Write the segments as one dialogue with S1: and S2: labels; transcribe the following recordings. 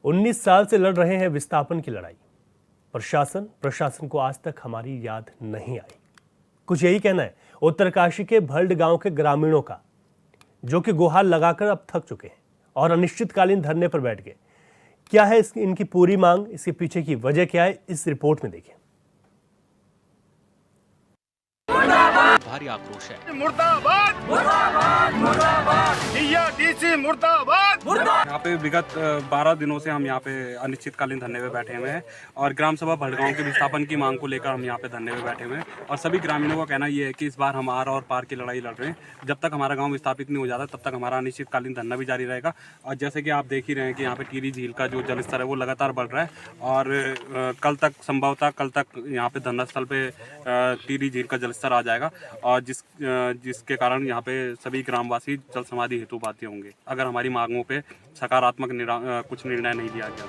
S1: 19 साल से लड़ रहे हैं विस्थापन की लड़ाई। प्रशासन को आज तक हमारी याद नहीं आई। कुछ यही कहना है उत्तरकाशी के भल्ड गांव के ग्रामीणों का, जो कि गुहार लगाकर अब थक चुके हैं और अनिश्चितकालीन धरने पर बैठ गए। क्या है इनकी पूरी मांग, इसके पीछे की वजह क्या है, इस रिपोर्ट में देखिए।
S2: भारी आक्रोश है।
S3: मुर्दाबाद मुर्दाबाद मुर्दाबाद डीसी मुर्दाबाद मुर्दाबाद।
S4: यहाँ पे विगत 12 दिनों से हम यहाँ पे अनिश्चितकालीन धरने पे बैठे हुए हैं और ग्राम सभा भड़गांव के विस्थापन की मांग को लेकर हम यहाँ पे धरने पे बैठे हुए हैं। और सभी ग्रामीणों का कहना ये है कि इस बार हम आर और पार की लड़ाई लड़ रहे हैं। जब तक हमारा गाँव विस्थापित नहीं हो जाता तब तक हमारा अनिश्चितकालीन धरना भी जारी रहेगा। और जैसे कि आप देख ही रहे हैं कि यहाँ पे टिहरी झील का जो जलस्तर है वो लगातार बढ़ रहा है और कल तक यहाँ पे धरना स्थल पे टिहरी झील का जलस्तर आ जाएगा और जिसके कारण यहाँ पे सभी ग्रामवासी जल समाधि हेतु बाध्य होंगे अगर हमारी मांगों पे सकारात्मक कुछ निर्णय नहीं लिया गया।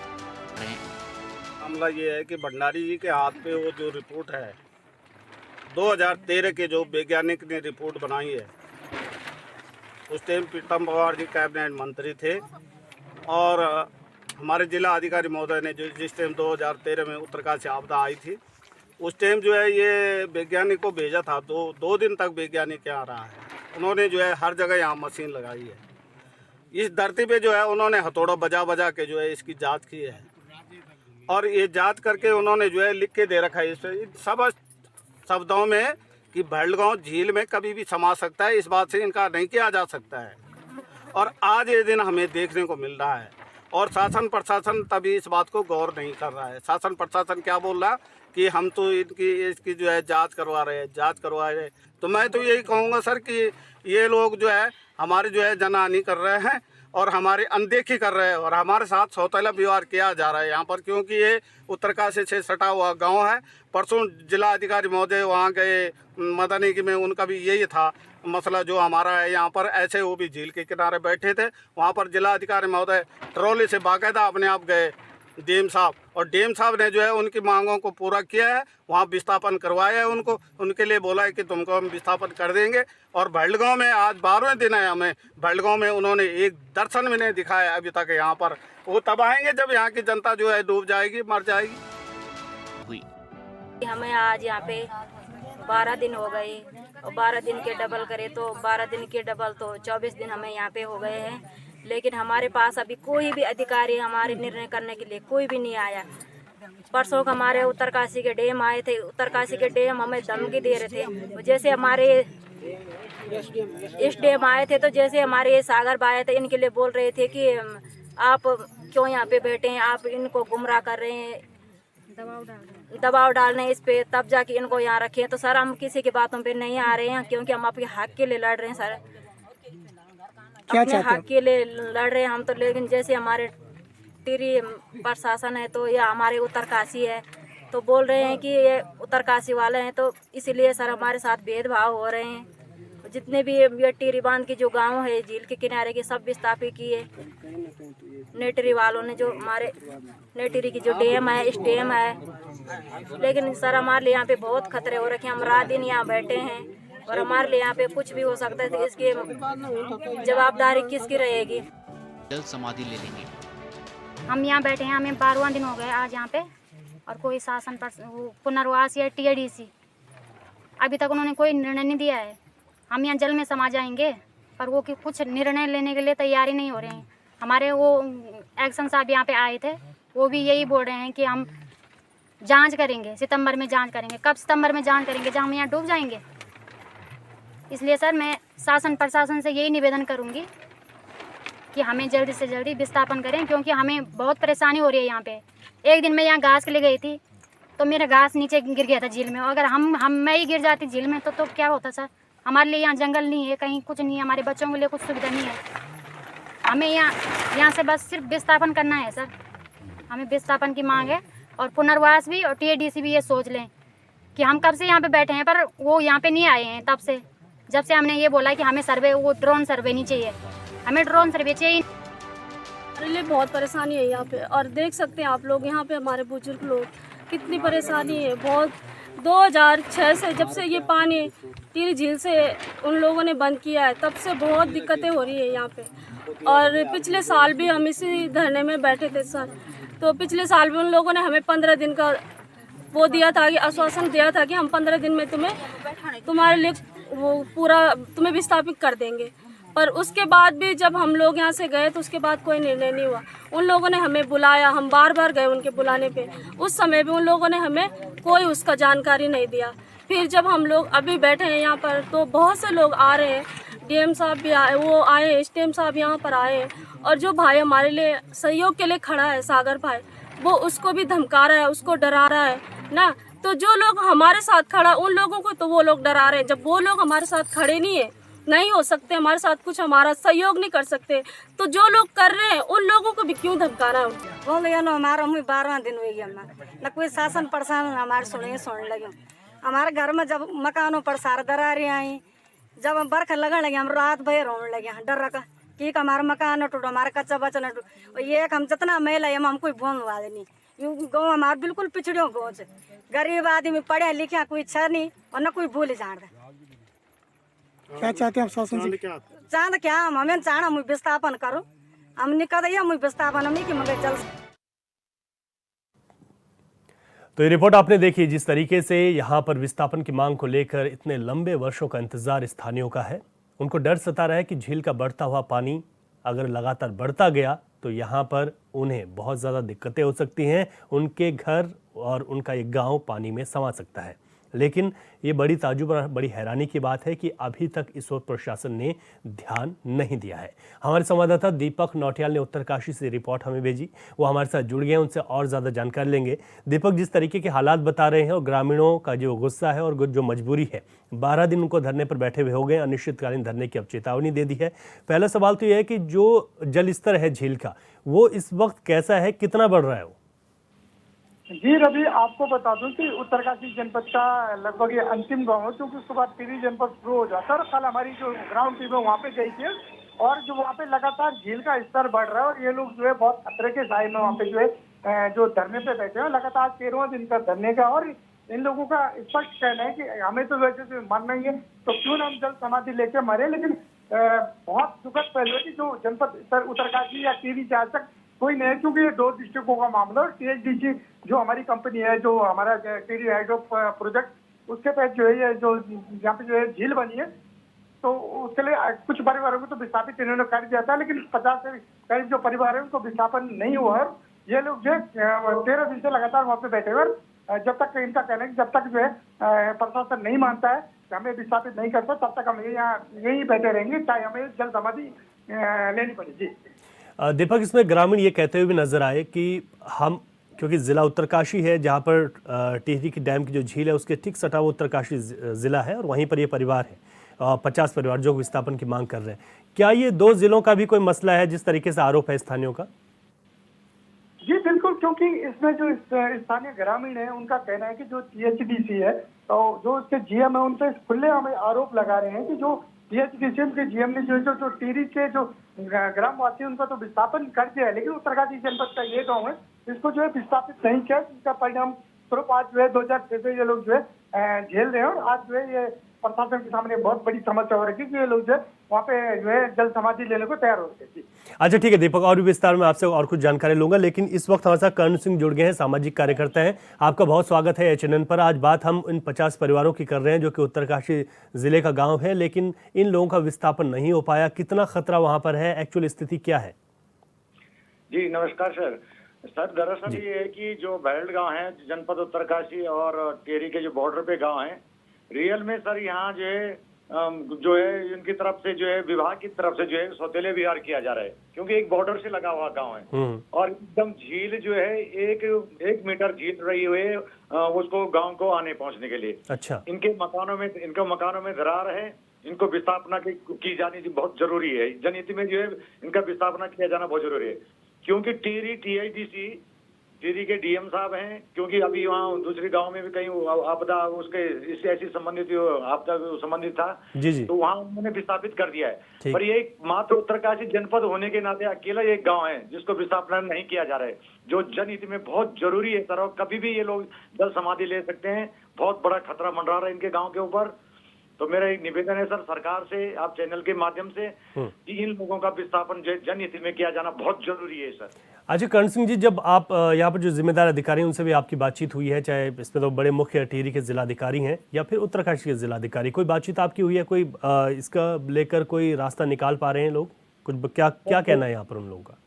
S3: मामला ये है कि भंडारी जी के हाथ पे वो जो रिपोर्ट है 2013 के जो वैज्ञानिक ने रिपोर्ट बनाई है, उस टाइम प्रीतम पवार जी कैबिनेट मंत्री थे और हमारे जिला अधिकारी महोदय ने जो जिस टाइम 2013 में उत्तरकाशी आपदा आई थी उस टाइम जो है ये वैज्ञानिक को भेजा था। दो दिन तक वैज्ञानिक यहाँ रहा है। उन्होंने जो है हर जगह यहाँ मशीन लगाई है। इस धरती पे जो है उन्होंने हथौड़ा बजा के जो है इसकी जांच की है और ये जांच करके उन्होंने जो है लिख के दे रखा है इस सब शब्दों में कि भड़गांव झील में कभी भी समा सकता है। इस बात से इनकार नहीं किया जा सकता है और आज ये दिन हमें देखने को मिल रहा है और शासन प्रशासन तभी इस बात को गौर नहीं कर रहा है। शासन प्रशासन क्या बोल रहा है कि हम तो इसकी जो है जांच करवा रहे हैं। तो मैं तो यही कहूँगा सर कि ये लोग जो है हमारे जो है जनहानि कर रहे हैं और हमारी अनदेखी कर रहे हैं और हमारे साथ सौतेला व्यवहार किया जा रहा है यहाँ पर, क्योंकि ये उत्तरकाशी से सटा हुआ गांव है। परसों जिला अधिकारी महोदय वहाँ गए मदनी की में, उनका भी यही था मसला जो हमारा है यहाँ पर। ऐसे वो भी झील के किनारे बैठे थे, वहाँ पर जिला अधिकारी महोदय ट्रॉली से बाकायदा अपने आप गए डीएम साहब, और डीएम साहब ने जो है उनकी मांगों को पूरा किया है। वहाँ विस्थापन करवाया है उनको, उनके लिए बोला है कि तुमको हम विस्थापन कर देंगे। और भल्डगांव में आज 12वें दिन है, हमें भल्डगांव में उन्होंने एक दर्शन भी नहीं दिखाया अभी तक यहाँ पर। वो तब आएंगे जब यहाँ की जनता जो है डूब जाएगी, मर जाएगी।
S5: हमें आज यहाँ पे 12 दिन हो गए और 12 दिन के डबल करे तो 12 दिन के डबल तो 24 दिन हमें यहाँ पे हो गए हैं। लेकिन हमारे पास अभी कोई भी अधिकारी हमारे निर्णय करने के लिए कोई भी नहीं आया। परसों को हमारे उत्तरकाशी के डीएम आए थे। उत्तरकाशी के डीएम हमें धमकी दे रहे थे। जैसे हमारे एसडीएम आए थे तो जैसे हमारे सागर भाई आए थे, इनके लिए बोल रहे थे कि आप क्यों यहाँ पे बैठे हैं, आप इनको गुमराह कर रहे हैं, दबाव डाल रहे हैं इस पे, तब जाके इनको यहाँ रखे। तो सर हम किसी की बातों पे नहीं आ रहे हैं, क्योंकि हम आपके हक के लिए लड़ रहे हैं सर। अपने हक के लिए लड़ रहे हैं हम तो। लेकिन जैसे हमारे टिहरी प्रशासन है तो या हमारे उत्तरकाशी है तो बोल रहे हैं कि ये उत्तरकाशी वाले हैं, तो इसीलिए सर हमारे साथ भेदभाव हो रहे हैं। जितने भी ये टिहरी बांध के जो गांव है झील के किनारे के सब विस्थापित किए नेटरी वालों ने, जो हमारे नेटरी की जो डीएम है, एसडीएम है। लेकिन सर हमारे लिए यहाँ पे बहुत खतरे हो रखे हैं। हम रात दिन यहाँ बैठे हैं और हमारे लिए यहाँ पे कुछ भी हो सकता है, तो इसकी जवाबदारी किसकी रहेगी?
S2: जल समाधि ले लेंगे।
S6: हम यहाँ बैठे हैं, हमें 12वां दिन हो गए आज यहाँ पे, और कोई शासन पर पुनर्वास या टीएडीसी अभी तक उन्होंने कोई निर्णय नहीं दिया है। हम यहाँ जल में समा जाएंगे पर वो कि कुछ निर्णय लेने के लिए तैयार ही नहीं हो रहे हैं। हमारे वो एक्शन साहब यहाँ पे आए थे, वो भी यही बोल रहे हैं कि हम जांच करेंगे, सितंबर में जांच करेंगे। कब सितंबर में जांच करेंगे जब हम यहाँ डूब जाएंगे? इसलिए सर मैं शासन प्रशासन से यही निवेदन करूंगी कि हमें जल्दी से जल्दी विस्थापन करें, क्योंकि हमें बहुत परेशानी हो रही है यहाँ पे। एक दिन मैं यहाँ घास के लिए गई थी तो मेरा घास नीचे गिर गया था झील में। अगर मैं ही गिर जाती झील में तो क्या होता सर? हमारे लिए यहाँ जंगल नहीं है, कहीं कुछ नहीं है, हमारे बच्चों के लिए कुछ सुविधा नहीं है। हमें यहाँ से बस सिर्फ विस्थापन करना है सर। हमें विस्थापन की मांग है और पुनर्वास भी, और टीएडीसी भी ये सोच लें कि हम कब से यहाँ पे बैठे हैं पर वो यहाँ पे नहीं आए हैं। तब से जब से हमने ये बोला कि हमें सर्वे, वो ड्रोन सर्वे नहीं चाहिए, हमें ड्रोन सर्वे चाहिए।
S7: हमारे लिए बहुत परेशानी है यहाँ पे, और देख सकते हैं आप लोग यहाँ पे हमारे बुजुर्ग लोग कितनी परेशानी है। बहुत 2006 से जब से ये पानी टिहरी झील से उन लोगों ने बंद किया है तब से बहुत दिक्कतें हो रही है यहाँ पे। और पिछले साल भी हम इसी धरने में बैठे थे सर। तो पिछले साल भी उन लोगों ने हमें 15 दिन का वो दिया था कि आश्वासन दिया था कि हम 15 दिन में तुम्हारे लिए वो पूरा तुम्हें विस्थापित कर देंगे। पर उसके बाद भी जब हम लोग यहाँ से गए तो उसके बाद कोई निर्णय नहीं हुआ। उन लोगों ने हमें बुलाया, हम बार बार गए उनके बुलाने पे, उस समय भी उन लोगों ने हमें कोई उसका जानकारी नहीं दिया। फिर जब हम लोग अभी बैठे हैं यहाँ पर तो बहुत से लोग आ रहे हैं, डीएम साहब भी आए, वो आए, एसडीएम साहब यहाँ पर आए हैं। और जो भाई हमारे लिए सहयोग के लिए खड़ा है, सागर भाई, वो उसको भी धमका रहा है, उसको डरा रहा है ना। तो जो लोग हमारे साथ खड़ा, उन लोगों को तो वो लोग डरा रहे हैं। जब वो लोग हमारे साथ खड़े नहीं हो सकते, हमारे साथ कुछ हमारा सहयोग नहीं कर सकते, तो जो लोग कर रहे हैं उन लोगों को भी क्यों धमकाना है?
S8: बोल हमारा मुझे 12वां दिन हुई है, न कोई शासन प्रशासन हमारे सुनने लगे। हमारे घर में जब मकानों पर सार दरारें आई, जब हम बरख लगने लगे, हम रात भर रोने लगे डर रखा कि हमारा मकान न टूटो, हमारा कच्चा बच्चा न टूटो। ये हम जितना महिला है हम कोई बोन वाले नहीं, यूँ गाँव हमारा बिल्कुल पिछड़ियों गाँव से, गरीब आदमी पढ़े लिखे कोई इच्छा नहीं और न कोई भूल जान।
S9: क्या चाहते हैं आप शासन से?
S8: चाहते क्या हम हमें चाहना मुझे विस्थापन करो, हम निकल मुझे विस्थापन हम नहीं कि मगर चल।
S1: तो ये रिपोर्ट आपने देखी, जिस तरीके से यहाँ पर विस्थापन की मांग को लेकर इतने लंबे वर्षों का इंतजार स्थानीयों का है। उनको डर सता रहा है कि झील का बढ़ता हुआ पानी अगर लगातार बढ़ता गया तो यहाँ पर उन्हें बहुत ज़्यादा दिक्कतें हो सकती हैं, उनके घर और उनका एक गांव पानी में समा सकता है। लेकिन ये बड़ी ताज्जुब और बड़ी हैरानी की बात है कि अभी तक इस ओर प्रशासन ने ध्यान नहीं दिया है। हमारे संवाददाता दीपक नौटियाल ने उत्तरकाशी से रिपोर्ट हमें भेजी, वो हमारे साथ जुड़ गए हैं, उनसे और ज़्यादा जानकारी लेंगे। दीपक, जिस तरीके के हालात बता रहे हैं और ग्रामीणों का जो गुस्सा है और जो मजबूरी है, 12 दिन उनको धरने पर बैठे हुए हो गए, अनिश्चितकालीन धरने की अब चेतावनी दे दी है। पहला सवाल तो यह है कि जो जल स्तर है झील का, वो इस वक्त कैसा है, कितना बढ़ रहा है वो?
S9: जी रवि, आपको बता दूं कि उत्तरकाशी जनपद का लगभग ये अंतिम गांव है, क्योंकि उसके बाद टिहरी जनपद शुरू हो जाता है। कल हमारी जो ग्राउंड टीम है वहाँ पे गई थी और जो वहाँ पे लगातार झील का स्तर बढ़ रहा है और ये लोग जो है बहुत खतरे के साए में वहाँ पे जो है जो धरने पे बैठे हैं, लगातार 13वां दिन का धरने का। और इन लोगों का स्पष्ट कहना है कि हमें तो वैसे से मरना ही है, तो क्यों ना हम जल समाधि लेके मरे। लेकिन बहुत दुखद पहलू है कि जो जनपद उत्तरकाशी या टिहरी से आज तक कोई नहीं है, क्योंकि ये 2 डिस्ट्रिक्टों का मामला और THDC जो हमारी कंपनी है, जो हमारा टिहरी हाइड्रो प्रोजेक्ट, उसके तहत जो है ये जो यहाँ पे जो है झील बनी है, तो उसके लिए कुछ परिवारों को तो विस्थापित इन्होंने कर दिया था, लेकिन 50 से करीब जो परिवार है उनको विस्थापन नहीं हुआ है। ये लोग जो 13 दिन से लगातार वहाँ पे बैठे हुए, जब तक इनका कहना है कि जब तक जो है प्रशासन नहीं मानता है कि हमें विस्थापित नहीं करता, तब तक हम यही बैठे रहेंगे, चाहे हमें जल समाधि लेनी पड़े। जी
S1: दीपक, इसमें ग्रामीण ये कहते हुए भी नजर आए कि हम, क्योंकि ज़िला उत्तरकाशी है जहाँ पर टिहरी की डैम की जो झील है उसके ठीक सटा हुआ उत्तरकाशी ज़िला है और वहीं पर ये परिवार है, 50 परिवार जो विस्थापन की मांग कर रहे हैं। क्या ये 2 जिलों का भी कोई मसला है, जिस तरीके से आरोप है स्थानीयों का?
S9: जी बिल्कुल, क्योंकि इसमें जो स्थानीय ग्रामीण है उनका कहना है कि जो THDC है तो जो उसके GM है उन पे खुले हमें आरोप लगा रहे हैं कि जो THDC के GM ने जो टिहरी के जो ग्रामवासी उनका तो विस्थापन कर दिया है, लेकिन उत्तरकाशी जनपद का ये गाँव है इसको जो है विस्थापित नहीं किया, जिसका परिणाम स्वरूप आज जो है 2006 से ये लोग जो है झेल रहे हैं। और आज जो है ये प्रशासन के सामने बहुत बड़ी समस्या हो रही है कि ये लोग जो है वहाँ पे जो है जल समाधि लेने को तैयार हो रहे हैं।
S1: अच्छा ठीक है दीपक, और भी विस्तार में आपसे और कुछ जानकारी लूंगा, लेकिन इस वक्त हमारे साथ कर्ण सिंह जुड़ गए हैं, सामाजिक कार्यकर्ता हैं। आपका बहुत स्वागत है HNN पर। आज बात हम इन 50 परिवारों की कर रहे हैं जो कि उत्तरकाशी जिले का गांव है, लेकिन इन लोगों का विस्थापन नहीं हो पाया। कितना खतरा वहां पर है, एक्चुअल स्थिति क्या है?
S10: जी नमस्कार सर। दरअसल ये है कि जो बैल्ट गांव है जनपद उत्तरकाशी और टिहरी के जो बॉर्डर पे गांव है, रियल में सर यहाँ जो है इनकी तरफ से जो है विभाग की तरफ से जो है सौतेले विहार किया जा रहा है, क्योंकि एक बॉर्डर से लगा हुआ गांव है और एकदम झील जो है 1 मीटर झील रही हुई है उसको गांव को आने पहुंचने के लिए।
S1: अच्छा,
S10: इनके मकानों में दरार है, इनको विस्थापना की जानी बहुत जरूरी है। जनहित में जो है इनका विस्थापना किया जाना बहुत जरूरी है, क्योंकि THDC टिहरी के DM साहब हैं, क्योंकि अभी वहाँ दूसरे गांव में भी कहीं आपदा उसके इससे ऐसी संबंधित आपदा संबंधित था जी। तो वहाँ उन्होंने विस्थापित कर दिया है। पर ये मात्र उत्तरकाशी जनपद होने के नाते अकेला एक गांव है जिसको विस्थापन नहीं किया जा रहा है, जो जनहित में बहुत जरूरी है सर। और कभी भी ये लोग जल समाधि ले सकते हैं, बहुत बड़ा खतरा मंडरा रहा है इनके गाँव के ऊपर। तो मेरा एक निवेदन है सर सरकार से, आप चैनल के माध्यम से, कि इन लोगों का विस्थापन जनहित में किया जाना बहुत जरूरी है सर।
S1: अच्छा कर्ण सिंह जी, जब आप यहाँ पर जो जिम्मेदार अधिकारी हैं उनसे भी आपकी बातचीत हुई है, चाहे इसमें तो बड़े मुख्य टिहरी के जिलाधिकारी हैं या फिर उत्तरकाशी के जिलाधिकारी, कोई बातचीत आपकी हुई है? कोई इसका लेकर कोई रास्ता निकाल पा रहे हैं लोग? कुछ क्या क्या कहना है यहाँ पर उन लोगों का?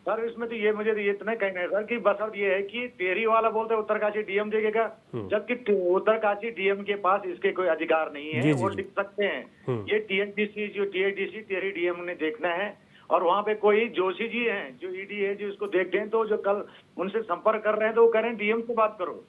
S10: सर इसमें तो ये मुझे ये इतना कहना है सर कि बस अब ये है कि टिहरी वाला बोलते हैं उत्तरकाशी डीएम देखेगा, जबकि उत्तरकाशी डीएम के पास इसके कोई अधिकार नहीं है। वो लिख सकते हैं, ये टीएचडीसी जो टीएचडीसी टिहरी डीएम ने देखना है। और वहाँ पे कोई जोशी जी हैं जो ईडी है जो इसको देखते हैं, तो जो कल उनसे संपर्क कर रहे हैं तो वो कह रहे हैं डीएम से बात करो।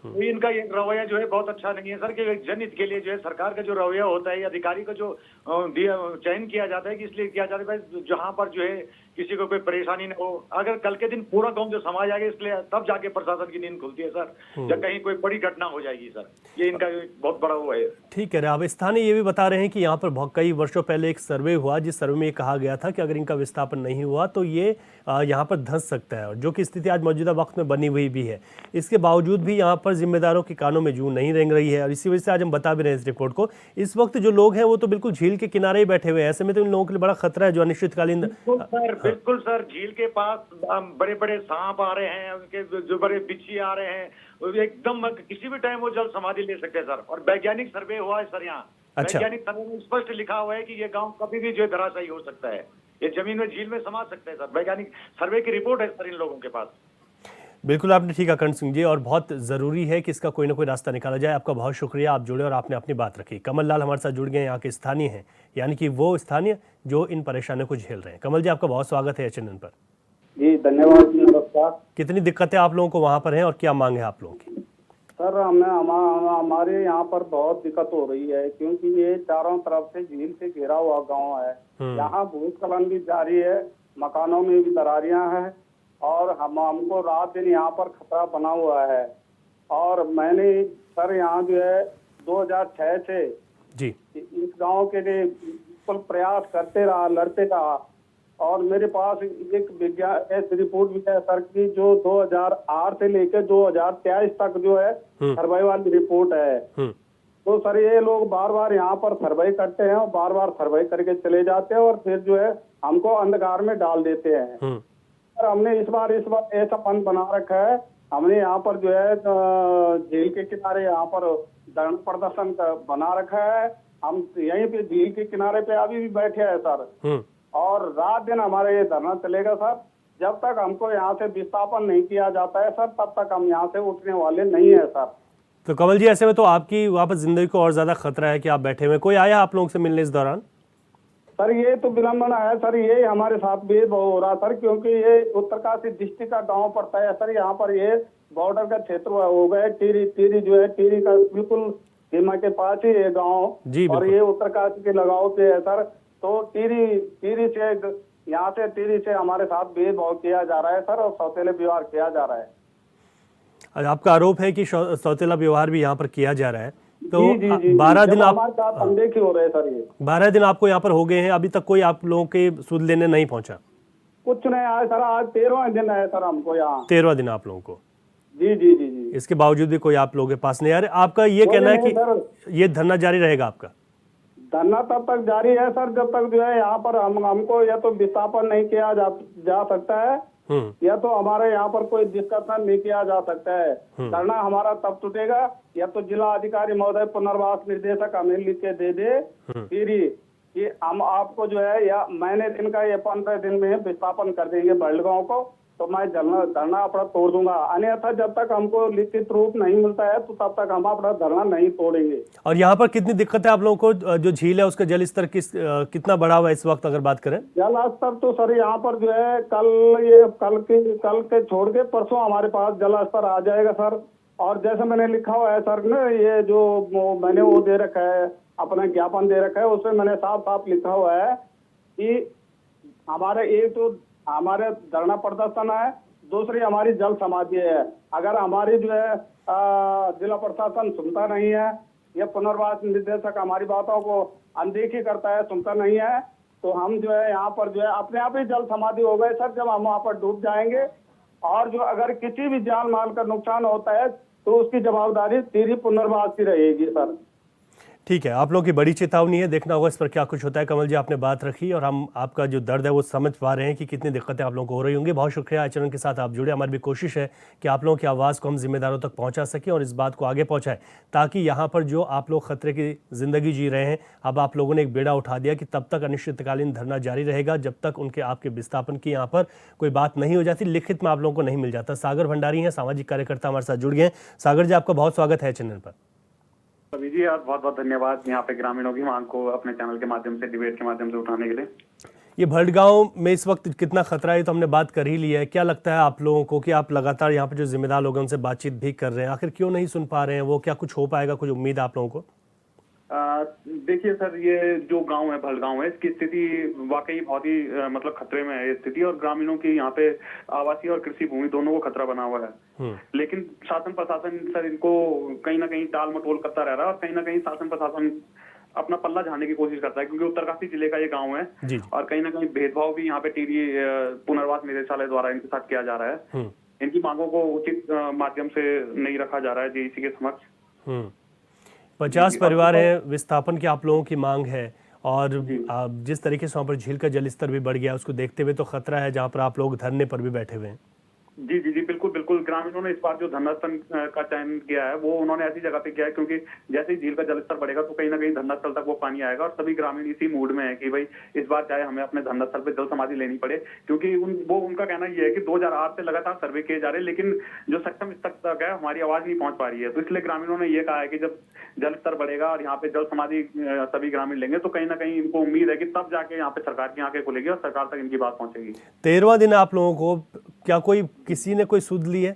S10: तो इनका ये रवैया जो है बहुत अच्छा नहीं है सर, कि जनहित के लिए जो है सरकार का जो रवैया होता है, अधिकारी का जो चयन किया जाता है कि इसलिए किया जाता है जहाँ पर जो है किसी को कोई परेशानी न हो। अगर कल के दिन पूरा गांव जो समाज आ गया, इसलिए तब जाके प्रशासन की नींद खुलती है सर, जब कहीं कोई बड़ी घटना हो जाएगी सर। ये इनका बहुत बड़ा वो है।
S1: ठीक है, अब स्थानीय ये भी बता रहे हैं कि यहाँ पर कई वर्षों पहले एक सर्वे हुआ, जिस सर्वे में ये कहा गया था कि अगर इनका विस्थापन नहीं हुआ तो ये यहाँ पर धंस सकता है, और जो कि स्थिति आज मौजूदा वक्त में बनी हुई भी है। इसके बावजूद भी यहाँ पर जिम्मेदारों के कानों में जूं नहीं रेंग रही है, और इसी वजह से आज हम बता भी रहे हैं इस रिपोर्ट को। इस वक्त जो लोग हैं वो तो बिल्कुल झील के किनारे ही बैठे हुए हैं, ऐसे में तो इन लोगों के लिए बड़ा खतरा है जो अनिश्चितकालीन।
S10: बिल्कुल सर, झील के पास बड़े बड़े सांप आ रहे हैं, उनके जो बड़े बिच्छी आ रहे हैं, एकदम किसी भी टाइम वो जल समाधि ले सकते हैं सर। और वैज्ञानिक सर्वे हुआ है सर यहाँ।
S1: अच्छा।
S10: वैज्ञानिक सर्वे में स्पष्ट लिखा हुआ है कि ये गांव कभी भी जो है धराशायी हो सकता है, ये जमीन में झील में समा सकते हैं सर। वैज्ञानिक सर्वे की रिपोर्ट है सर इन लोगों के पास।
S1: बिल्कुल आपने ठीक है कर्ण सिंह जी, और बहुत ज़रूरी है कि इसका कोई ना कोई रास्ता निकाला जाए। आपका बहुत शुक्रिया, आप जुड़े और आपने अपनी बात रखी। कमल लाल हमारे साथ जुड़ गए, यहाँ के स्थानीय हैं, यानी कि वो स्थानीय जो इन परेशानियों को झेल रहे हैं। कमल जी, आपका बहुत स्वागत है चैनल पर।
S11: जी धन्यवाद जी, नमस्कार।
S1: कितनी दिक्कतें आप लोगों को वहाँ पर हैं और क्या मांग है आप लोगों की?
S11: सर हमारे यहाँ पर बहुत दिक्कत हो रही है, क्योंकि ये चारों तरफ से झील से घिरा हुआ गांव है। यहाँ भूस्खलन भी जारी है, मकानों में भी दरारियां हैं, और हमको रात दिन यहाँ पर खतरा बना हुआ है। और मैंने सर यहाँ जो है 2006 से
S1: जी
S11: इस गांव के लिए बिल्कुल प्रयास करते रहा, लड़ते रहा, और मेरे पास एक रिपोर्ट भी है सर की, जो 2008 से लेकर 2023 तक जो है सर्वे वाली रिपोर्ट है। तो सर ये लोग बार बार यहाँ पर सर्वे करते हैं और बार बार सर्वे करके चले जाते हैं, और फिर जो है हमको अंधकार में डाल देते हैं। सर हमने इस बार ऐसा फंड बना रखा है, हमने यहाँ पर जो है झील के किनारे यहाँ पर धरना प्रदर्शन बना रखा है। हम यहीं पे झील के किनारे पे अभी भी बैठे हैं सर, और रात दिन हमारे ये धरना चलेगा सर। जब तक हमको यहाँ से विस्थापन नहीं किया जाता है सर, तब तक हम यहाँ से उठने वाले नहीं है सर।
S1: तो कमल जी, ऐसे में तो आपकी वहाँ पर जिंदगी को और ज्यादा खतरा है कि आप बैठे हुए। कोई आया आप लोगों से मिलने इस दौरान?
S11: सर ये तो विलंबना है सर, ये हमारे साथ भेदभाव हो रहा सर, क्योंकि ये उत्तरकाशी डिस्ट्रिक्ट का गांव पड़ता है सर। यहाँ पर ये बॉर्डर का क्षेत्र हो गया, टिहरी जो है, टिहरी का बिल्कुल सीमा के पास ही ये गाँव, और ये उत्तरकाशी के लगाव पे है सर। तो टिहरी से यहाँ से टिहरी से हमारे साथ भेदभाव किया जा रहा है सर, और सौतेले व्यवहार किया जा रहा है।
S1: आपका आरोप है कि सौतेला व्यवहार भी यहाँ पर किया जा रहा है। तो
S11: जी,
S1: 12 दिन आप
S11: अनदेखी हो रहे हैं सर। ये
S1: 12 दिन आपको यहाँ पर हो गए हैं, अभी तक कोई आप लोगों के सुध लेने नहीं पहुंचा?
S11: कुछ नहीं आया सर, आज 13वां दिन है सर हमको यहाँ।
S1: 13वां दिन आप लोगों को?
S11: जी जी जी जी।
S1: इसके बावजूद भी कोई आप लोगों के पास नहीं आ रहा। आपका ये कहना है कि ये धरना जारी रहेगा आपका?
S11: धरना तब तक जारी है सर जब तक जो है यहाँ पर हमको या तो विस्थापन नहीं किया जा सकता है, या तो हमारे यहाँ पर कोई डिस्कशन नहीं किया जा सकता है। धरना हमारा तब टूटेगा या तो जिला अधिकारी महोदय पुनर्वास निर्देशक हमें लिख के दे दे फिर कि हम आपको जो है या महीने दिन का या 15 दिन में विस्थापन कर देंगे भल्डगांव को, तो मैं धरना अपना तोड़ दूंगा। अन्यथा जब तक हमको लिखित रूप नहीं मिलता है तो तब तक हम अपना धरना नहीं तोड़ेंगे।
S1: और यहाँ पर कितनी दिक्कत है आप लोगों को? जो झील है उसका जल स्तर कितना बढ़ा हुआ है इस वक्त अगर बात करें?
S11: जल स्तर तो सर यहाँ पर जो है कल के छोड़ के परसों हमारे पास जल स्तर आ जाएगा सर। और जैसे मैंने लिखा हुआ है सर ने, ये जो मैंने वो दे रखा है, अपना ज्ञापन दे रखा है, उसमें मैंने साफ साफ लिखा हुआ है कि हमारे एक तो हमारे धरना प्रदर्शन है, दूसरी हमारी जल समाधि है। अगर हमारी जो है जिला प्रशासन सुनता नहीं है या पुनर्वास निर्देशक हमारी बातों को अनदेखी करता है, सुनता नहीं है, तो हम जो है यहाँ पर जो है अपने आप ही जल समाधि हो गए सर। जब हम वहाँ पर डूब जाएंगे और जो अगर किसी भी जान माल का नुकसान होता है तो उसकी जवाबदारी टिहरी पुनर्वास की रहेगी सर।
S1: ठीक है, आप लोगों की बड़ी चेतावनी है, देखना होगा इस पर क्या कुछ होता है। कमल जी, आपने बात रखी और हम आपका जो दर्द है वो समझ पा रहे हैं कि कितनी दिक्कतें आप लोगों को हो रही होंगी। बहुत शुक्रिया आचरण के साथ आप जुड़े। हमारी भी कोशिश है कि आप लोगों की आवाज़ को हम जिम्मेदारों तक पहुंचा सकें और इस बात को आगे पहुंचाएं, ताकि यहाँ पर जो आप लोग खतरे की ज़िंदगी जी रहे हैं, अब आप लोगों ने एक बेड़ा उठा दिया कि तब तक अनिश्चितकालीन धरना जारी रहेगा जब तक उनके आपके विस्थापन की यहाँ पर कोई बात नहीं हो जाती, लिखित में आप लोगों को नहीं मिल जाता। सागर भंडारी हैं, सामाजिक कार्यकर्ता, हमारे साथ जुड़ गए हैं। सागर जी, आपका बहुत स्वागत है चैनल पर।
S11: अभी जी आप बहुत बहुत धन्यवाद यहाँ पे ग्रामीणों की मांग को अपने चैनल के माध्यम से, डिबेट के माध्यम से उठाने के लिए।
S1: ये भड़गांव में इस वक्त कितना खतरा है तो हमने बात कर ही ली है। क्या लगता है आप लोगों को कि आप लगातार यहाँ पे जो जिम्मेदार लोग हैं उनसे बातचीत भी कर रहे हैं, आखिर क्यों नहीं सुन पा रहे हैं वो? क्या कुछ हो पाएगा, कुछ उम्मीद आप लोगों को?
S11: देखिए सर, ये जो गांव है भड़गांव है, इसकी स्थिति वाकई बहुत ही मतलब खतरे में है ये स्थिति, और ग्रामीणों की यहाँ पे आवासीय और कृषि भूमि दोनों को खतरा बना हुआ है। लेकिन शासन प्रशासन सर इनको कहीं ना कहीं टाल मटोल करता रह रहा है, और कहीं ना कहीं शासन प्रशासन अपना पल्ला झाड़ने की कोशिश करता है, क्योंकि उत्तरकाशी जिले का ये गाँव है
S1: जी।
S11: और कहीं ना कहीं भेदभाव भी यहाँ पे टीडी पुनर्वास निदेशालय द्वारा इनके साथ किया जा रहा है। इनकी मांगों को उचित माध्यम से नहीं रखा जा रहा है जेईसी के समक्ष।
S1: 50 परिवार है, विस्थापन की आप लोगों की मांग है, और जिस तरीके से वहाँ पर झील का जलस्तर भी बढ़ गया उसको देखते हुए तो खतरा है, जहाँ पर आप लोग धरने पर भी बैठे हुए हैं।
S11: जी जी जी, बिल्कुल बिल्कुल। ग्रामीणों ने इस बार जो धरना स्थल का चयन किया है वो उन्होंने ऐसी जगह पे किया है क्योंकि जैसे ही झील का जलस्तर बढ़ेगा तो कहीं ना कहीं धरना स्थल तक वो पानी आएगा, और सभी ग्रामीण इसी मूड में है कि भाई इस बार चाहे हमें अपने धरना स्थल पे जल समाधि लेनी पड़े, क्योंकि उनका कहना ये है कि 2008 से लगातार सर्वे किए जा रहे हैं लेकिन जो सक्षम स्तर तक है हमारी आवाज नहीं पहुंच पा रही है। तो इसलिए ग्रामीणों ने ये कहा है कि जब जल स्तर बढ़ेगा और यहाँ पे जल समाधि सभी ग्रामीण लेंगे तो कहीं ना कहीं इनको उम्मीद है कि तब जाके यहाँ पे सरकार की आंखें खुलेगी और सरकार तक इनकी बात पहुंचेगी।
S1: 13वां दिन आप लोगों को क्या किसी ने कोई सुध ली है?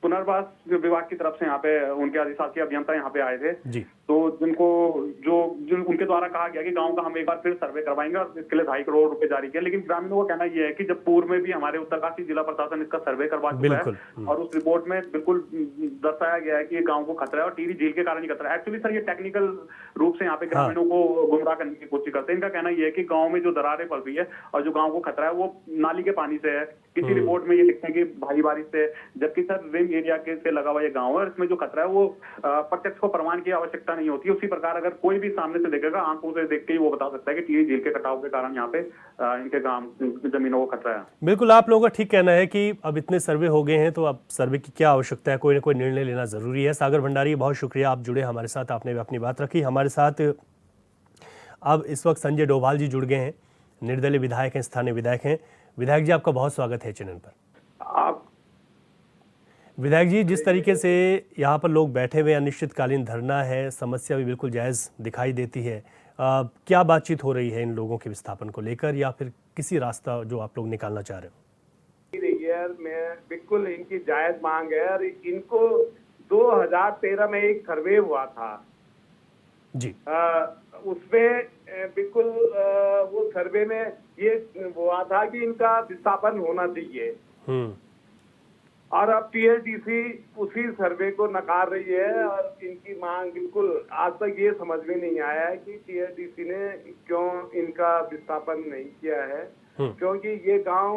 S11: पुनर्वास विभाग की तरफ से यहाँ पे उनके अधिशासी अभियंता यहाँ पे आए थे
S1: जी।
S11: तो जिनको जो उनके द्वारा कहा गया कि गांव का हम एक बार फिर सर्वे करवाएंगे और इसके लिए 2.5 करोड़ रुपए जारी किया। लेकिन ग्रामीणों का कहना यह है कि जब पूर्व में भी हमारे उत्तरकाशी जिला प्रशासन इसका सर्वे करवा चुका है और उस रिपोर्ट में बिल्कुल दर्शाया गया है कि ये गांव को खतरा है और टीडी झील के कारण ही खतरा है। एक्चुअली सर ये टेक्निकल रूप से यहाँ पे ग्रामीणों को गुमराह करने की कोशिश करते हैं। इनका कहना यह है कि गाँव में जो दरारें पड़ रही है और जो गाँव को खतरा है वो नाली के पानी से है। किसी रिपोर्ट में ये लिखते हैं कि भारी बारिश से, जबकि सर रिम एरिया के से लगा हुआ ये गाँव है, इसमें जो खतरा है वो प्रत्यक्ष को प्रमाण की आवश्यकता नहीं होती। उसी प्रकार अगर कोई भी सामने से देखेगा, आंखों से देख के ही वो बता सकता है कि टीडी झील के कटाव के कारण यहाँ पे इनके गांव जमीनों को खतरा है।
S1: बिल्कुल, आप लोगों का ठीक कहना है कि अब इतने सर्वे हो गए हैं तो अब सर्वे की क्या आवश्यकता है, कोई ना कोई निर्णय लेना जरूरी है। सागर भंडारी, बहुत शुक्रिया, आप जुड़े हमारे साथ, आपने भी अपनी बात रखी हमारे साथ। अब इस वक्त संजय डोभाल जी जुड़ गए हैं, निर्दलीय विधायक हैं, स्थानीय विधायक हैं। विधायक जी, आपका बहुत स्वागत है चैनल पर। विधायक जी, जिस तरीके से यहाँ पर लोग बैठे हुए, अनिश्चितकालीन धरना है, समस्या भी बिल्कुल जायज़ दिखाई देती है, क्या बातचीत हो रही है इन लोगों के विस्थापन को लेकर, या फिर किसी रास्ता जो आप लोग निकालना चाह रहे हो?
S12: यार मैं बिल्कुल इनकी जायज़ मांग है और इनको 2013 में एक सर्वे हुआ था
S1: जी,
S12: उसमें बिल्कुल वो सर्वे में ये हुआ था कि इनका विस्थापन होना चाहिए और अब टीएलडीसी उसी सर्वे को नकार रही है और इनकी मांग बिल्कुल आज तक ये समझ में नहीं आया है कि टीएलडीसी ने क्यों इनका विस्थापन नहीं किया है, क्योंकि ये गांव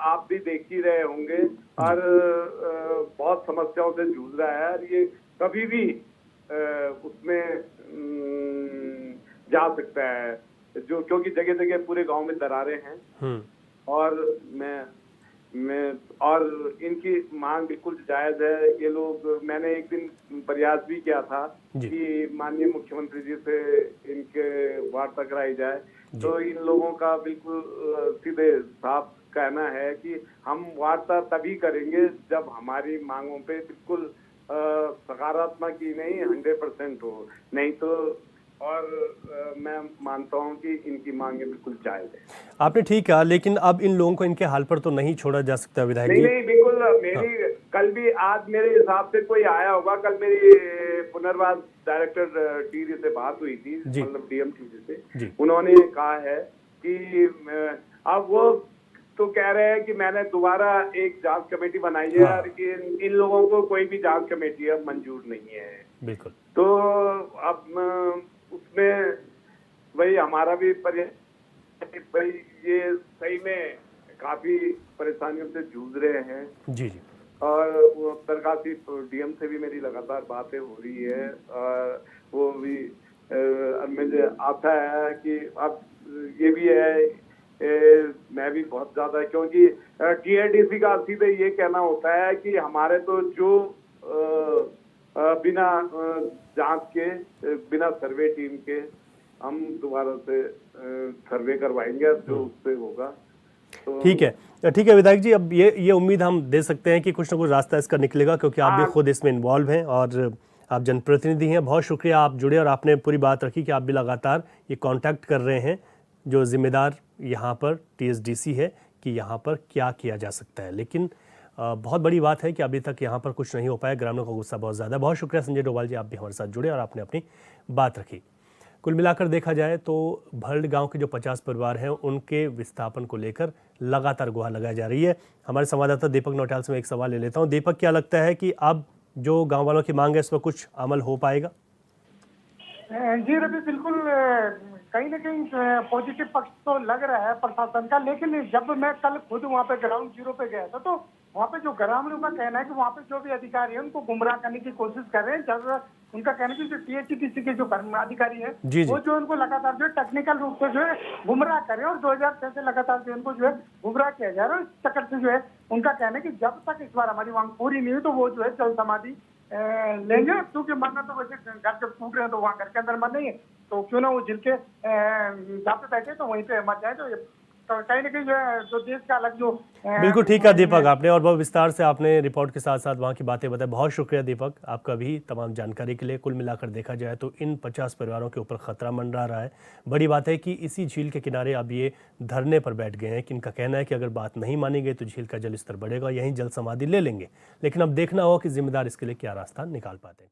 S12: आप भी देख ही रहे होंगे और बहुत समस्याओं से जूझ रहा है और ये कभी भी उसमें जा सकता है, जो क्योंकि जगह जगह पूरे गांव में दरारें हैं और और इनकी मांग बिल्कुल जायज है। ये लोग, मैंने एक दिन प्रयास भी किया था कि माननीय मुख्यमंत्री जी से इनके वार्ता कराई जाए, तो इन लोगों का बिल्कुल सीधे साफ कहना है कि हम वार्ता तभी करेंगे जब हमारी मांगों पे बिल्कुल सकारात्मक ही नहीं 100% हो, नहीं तो और मैं मानता हूं कि इनकी मांगे बिल्कुल जायज है।
S1: आपने ठीक कहा, लेकिन अब इन लोगों को इनके हाल पर तो नहीं छोड़ा जा सकता विधायक जी।
S12: नहीं बिल्कुल, मेरी कल भी, आज मेरे हिसाब से कोई आया होगा, कल मेरी पुनर्वास डायरेक्टर टीडी से बात हुई थी, मतलब डीएम टीडी से, उन्होंने कहा है कि अब वो तो कह रहे हैं कि मैंने दोबारा एक जांच कमेटी बनाई है और इन लोगों को कोई भी जांच कमेटी अब मंजूर नहीं है।
S1: बिल्कुल,
S12: तो अब उसमें भाई हमारा भी भाई ये सही में काफी परेशानियों से जूझ रहे हैं
S1: जी जी,
S12: और वो उत्तरकाशी डीएम से भी मेरी लगातार बातें हो रही है और वो भी मुझे आता है कि अब ये भी है मैं भी बहुत ज्यादा, क्योंकि टीआईडीसी का सीधे ये कहना होता है कि हमारे तो जो बिना जांच के, बिना सर्वे टीम के हम दोबारा से सर्वे करवाएंगे जो उससे होगा। तो
S1: ठीक है विधायक जी, अब ये उम्मीद हम दे सकते हैं कि कुछ ना कुछ रास्ता इसका निकलेगा, क्योंकि आप भी खुद इसमें इन्वॉल्व हैं और आप जनप्रतिनिधि हैं। बहुत शुक्रिया आप जुड़े और आपने पूरी बात रखी कि आप भी लगातार ये कांटेक्ट कर रहे हैं जो जिम्मेदार यहाँ पर टीएसडीसी है कि यहाँ पर क्या किया जा सकता है। लेकिन बहुत बड़ी बात है कि अभी तक यहाँ पर कुछ नहीं हो पाया। ग्रामीणों का गुस्सा बहुत ज़्यादा है। बहुत शुक्रिया संजय डोभाल जी, आप भी हमारे साथ जुड़े और आपने अपनी बात रखी। कुल मिलाकर देखा जाए तो भल्ड गांव के जो 50 परिवार हैं उनके विस्थापन को लेकर लगातार गुहार लगाई जा रही है। हमारे संवाददाता दीपक नौटियाल से मैं एक सवाल ले लेता हूं। दीपक, क्या लगता है कि अब जो गांव वालों की मांग है इस पर कुछ अमल हो पाएगा?
S9: जी रवि, बिल्कुल कहीं ना कहीं पॉजिटिव पक्ष तो लग रहा है प्रशासन का, लेकिन जब मैं कल खुद वहाँ पे ग्राउंड जीरो पे गया था तो वहाँ पे जो ग्रामीणों का कहना है कि वहाँ पे जो भी अधिकारी है उनको गुमराह करने की कोशिश कर रहे हैं। जब उनका कहना है कि जो टीएचडीसी के जो अधिकारी है वो जो उनको लगातार जो टेक्निकल रूप से जो है गुमराह कर रहे हैं और 2006 से लगातार जो उनको जो है गुमराह किया जा रहा है। इस चक्कर से जो है उनका कहना है कि जब तक इस बार हमारी मांग पूरी नहीं हुई तो वो जो है जल समाधि लेंगे, क्योंकि मरना तो वैसे घर जब टूट रहे हैं तो वहाँ घर के अंदर मर नहीं है, तो क्यों ना वो जिल के जहाँ पे बैठे तो वहीं पे मर जाए। तो कहीं ना कहीं जो है जो देश का अलग जो
S1: बिल्कुल ठीक है दीपक, आपने और बहुत विस्तार से आपने रिपोर्ट के साथ साथ वहाँ की बातें बताई। बहुत शुक्रिया दीपक आपका भी तमाम जानकारी के लिए। कुल मिलाकर देखा जाए तो इन 50 परिवारों के ऊपर खतरा मंडरा रहा है। बड़ी बात है कि इसी झील के किनारे अब ये धरने पर बैठ गए हैं कि इनका कहना है कि अगर बात नहीं मानी गई तो झील का जल स्तर बढ़ेगा, यहीं जल समाधि ले लेंगे। लेकिन अब देखना होगा कि जिम्मेदार इसके लिए क्या रास्ता निकाल पाते हैं।